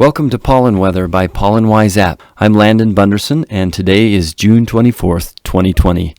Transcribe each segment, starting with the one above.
Welcome to Pollen Weather by Pollen Wise App. I'm Landon Bunderson, and today is June 24th, 2020.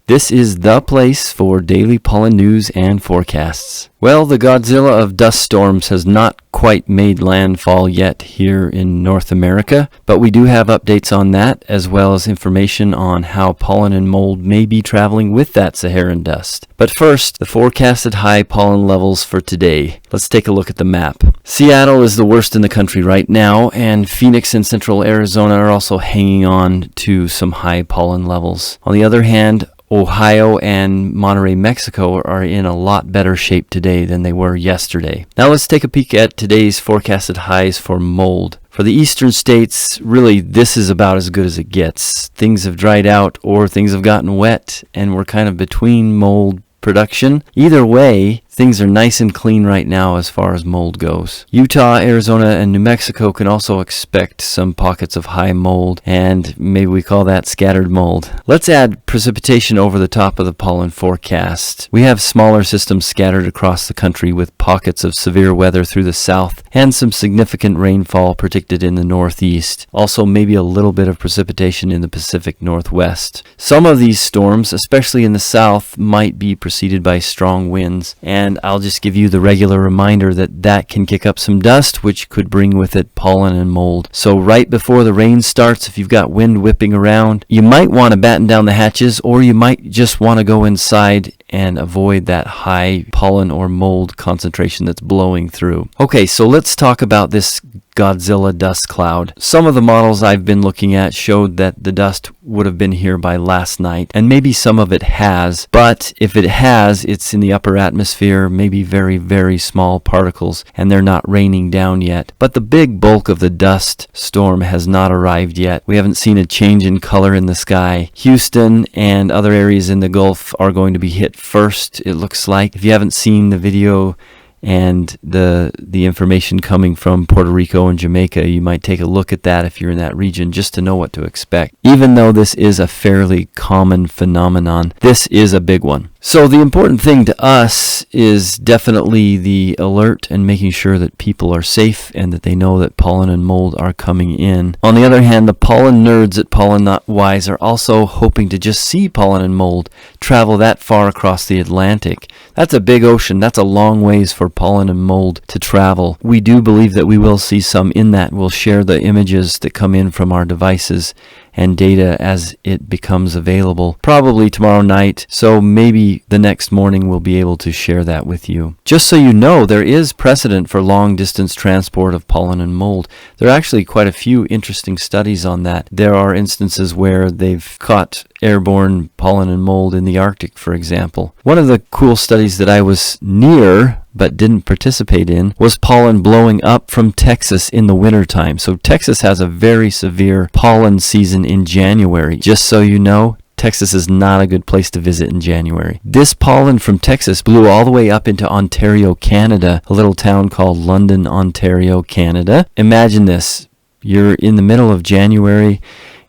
This is the place for daily pollen news and forecasts. Well, the Godzilla of dust storms has not quite made landfall yet here in North America, but we do have updates on that, as well as information on how pollen and mold may be traveling with that Saharan dust. But first, the forecasted high pollen levels for today. Let's take a look at the map. Seattle is the worst in the country right now, and Phoenix and central Arizona are also hanging on to some high pollen levels. On the other hand, Ohio and Monterrey, Mexico are in a lot better shape today than they were yesterday. Now let's take a peek at today's forecasted highs for mold. For the eastern states, really this is about as good as it gets. Things have dried out or things have gotten wet, and we're kind of between mold production. Either way, things are nice and clean right now as far as mold goes. Utah, Arizona, and New Mexico can also expect some pockets of high mold, and maybe we call that scattered mold. Let's add precipitation over the top of the pollen forecast. We have smaller systems scattered across the country with pockets of severe weather through the south and some significant rainfall predicted in the northeast. Also maybe a little bit of precipitation in the Pacific Northwest. Some of these storms, especially in the south, might be preceded by strong winds, and I'll just give you the regular reminder that can kick up some dust, which could bring with it pollen and mold. So right before the rain starts, if you've got wind whipping around, you might want to batten down the hatches, or you might just want to go inside and avoid that high pollen or mold concentration that's blowing through. Okay, so let's talk about this Godzilla dust cloud. Some of the models I've been looking at showed that the dust would have been here by last night, and maybe some of it has, but if it has, it's in the upper atmosphere, maybe very, very small particles, and they're not raining down yet. But the big bulk of the dust storm has not arrived yet. We haven't seen a change in color in the sky. Houston and other areas in the Gulf are going to be hit first, it looks like. If you haven't seen the video and the information coming from Puerto Rico and Jamaica, you might take a look at that if you're in that region, just to know what to expect. Even though this is a fairly common phenomenon, this is a big one. So the important thing to us is definitely the alert and making sure that people are safe and that they know that pollen and mold are coming in. On the other hand, the pollen nerds at Pollen Wise are also hoping to just see pollen and mold travel that far across the Atlantic. That's a big ocean. That's a long ways for pollen and mold to travel. We do believe that we will see some in that. We'll share the images that come in from our devices and data as it becomes available, probably tomorrow night, so maybe the next morning we'll be able to share that with you. Just so you know, there is precedent for long-distance transport of pollen and mold. There are actually quite a few interesting studies on that. There are instances where they've caught airborne pollen and mold in the Arctic, for example. One of the cool studies that I was near but didn't participate in was pollen blowing up from Texas in the wintertime. So Texas has a very severe pollen season in January. Just so you know, Texas is not a good place to visit in January. This pollen from Texas blew all the way up into Ontario, Canada, a little town called London, Ontario, Canada. Imagine this. You're in the middle of January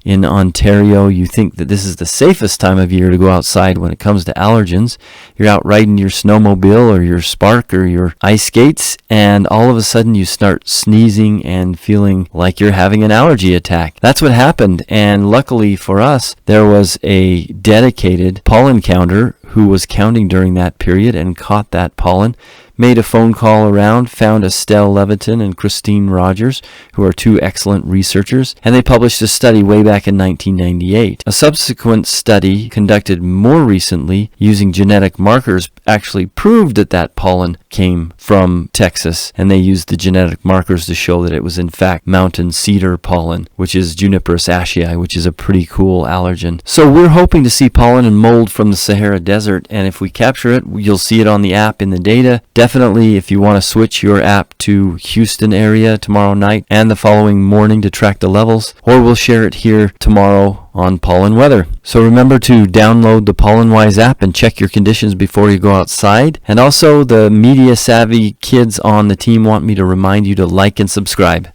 in Ontario. You think that this is the safest time of year to go outside when it comes to allergens. You're out riding your snowmobile or your Spark or your ice skates, and all of a sudden you start sneezing and feeling like you're having an allergy attack. That's what happened, and luckily for us, there was a dedicated pollen counter who was counting during that period and caught that pollen, made a phone call around, found Estelle Leviton and Christine Rogers, who are two excellent researchers, and they published a study way back in 1998. A subsequent study conducted more recently using genetic markers actually proved that that pollen came from Texas, and they used the genetic markers to show that it was in fact mountain cedar pollen, which is Juniperus ascii, which is a pretty cool allergen. So we're hoping to see pollen and mold from the Sahara Desert, and if we capture it, you'll see it on the app in the data. Definitely, if you want to switch your app to Houston area tomorrow night and the following morning to track the levels, or we'll share it here tomorrow on Pollen Weather. So remember to download the Pollen Wise app and check your conditions before you go outside. And also, the media savvy kids on the team want me to remind you to like and subscribe.